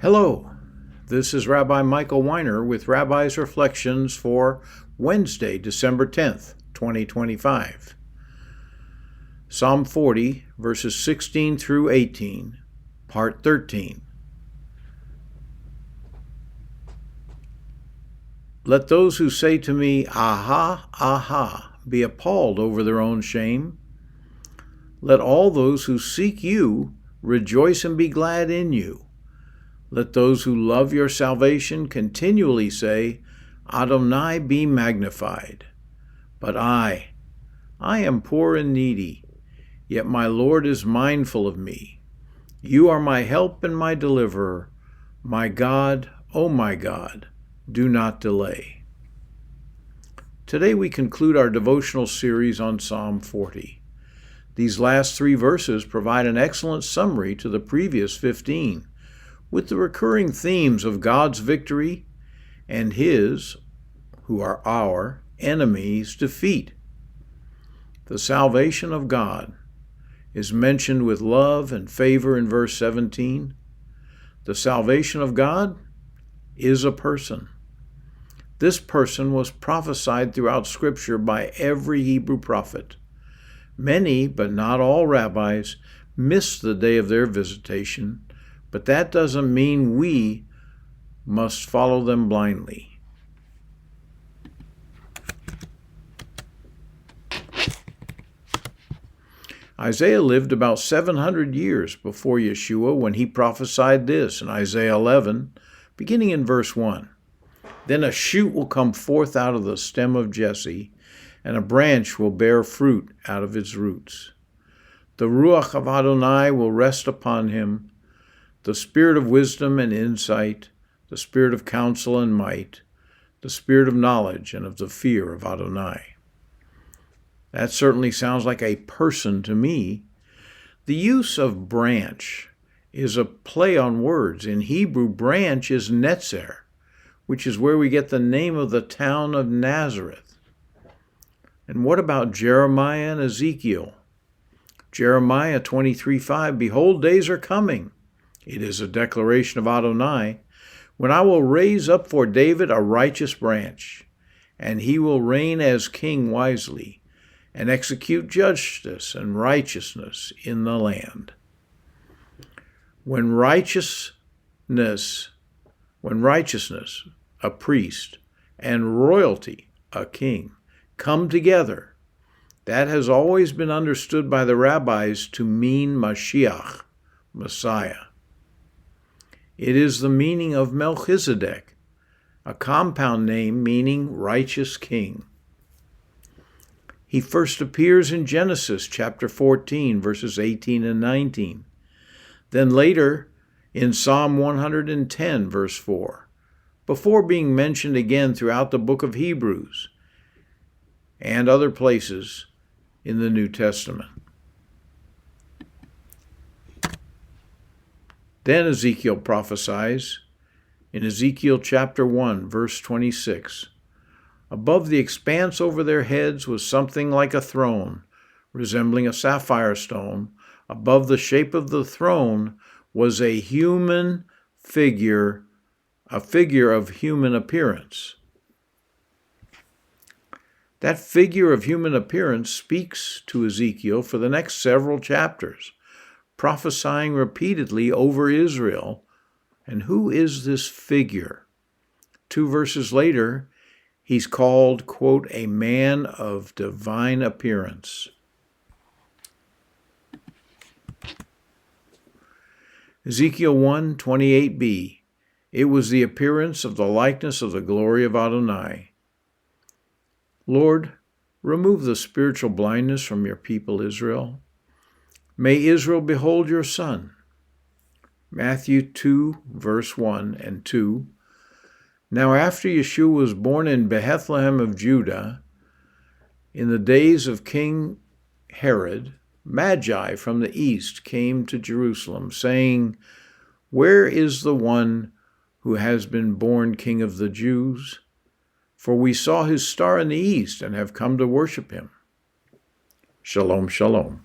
Hello, this is Rabbi Michael Weiner with Rabbi's Reflections for Wednesday, December 10th, 2025. Psalm 40, verses 16 through 18, Part 13. Let those who say to me, "Aha, aha," be appalled over their own shame. Let all those who seek you rejoice and be glad in you. Let those who love your salvation continually say, "Adonai be magnified." But I am poor and needy, yet my Lord is mindful of me. You are my help and my deliverer. My God, O my God, do not delay. Today we conclude our devotional series on Psalm 40. These last 3 verses provide an excellent summary to the previous 15, with the recurring themes of God's victory and His, who are our, enemies' defeat. The salvation of God is mentioned with love and favor in verse 17. The salvation of God is a person. This person was prophesied throughout Scripture by every Hebrew prophet. Many, but not all rabbis, missed the day of their visitation, but that doesn't mean we must follow them blindly. Isaiah lived about 700 years before Yeshua when he prophesied this in Isaiah 11, beginning in verse 1. Then a shoot will come forth out of the stem of Jesse, and a branch will bear fruit out of its roots. The Ruach of Adonai will rest upon him, the spirit of wisdom and insight, the spirit of counsel and might, the spirit of knowledge and of the fear of Adonai. That certainly sounds like a person to me. The use of branch is a play on words. In Hebrew, branch is netzer, which is where we get the name of the town of Nazareth. And what about Jeremiah and Ezekiel? Jeremiah 23:5, "Behold, days are coming." It is a declaration of Adonai, "when I will raise up for David a righteous branch, and he will reign as king wisely, and execute justice and righteousness in the land." When righteousness, a priest, and royalty, a king, come together, that has always been understood by the rabbis to mean Mashiach, Messiah. It is the meaning of Melchizedek, a compound name meaning righteous king. He first appears in Genesis chapter 14, verses 18 and 19. Then later in Psalm 110, verse 4, before being mentioned again throughout the book of Hebrews and other places in the New Testament. Then Ezekiel prophesies in Ezekiel chapter 1, verse 26. Above the expanse over their heads was something like a throne, resembling a sapphire stone. Above the shape of the throne was a human figure, a figure of human appearance. That figure of human appearance speaks to Ezekiel for the next several chapters, prophesying repeatedly over Israel. And who is this figure? 2 verses later, he's called, quote, "a man of divine appearance." Ezekiel 1:28b, "It was the appearance of the likeness of the glory of Adonai." Lord, remove the spiritual blindness from your people Israel. May Israel behold your Son. Matthew 2, verse 1 and 2. Now after Yeshua was born in Bethlehem of Judah, in the days of King Herod, Magi from the east came to Jerusalem, saying, "Where is the one who has been born King of the Jews? For we saw his star in the east and have come to worship him." Shalom, shalom.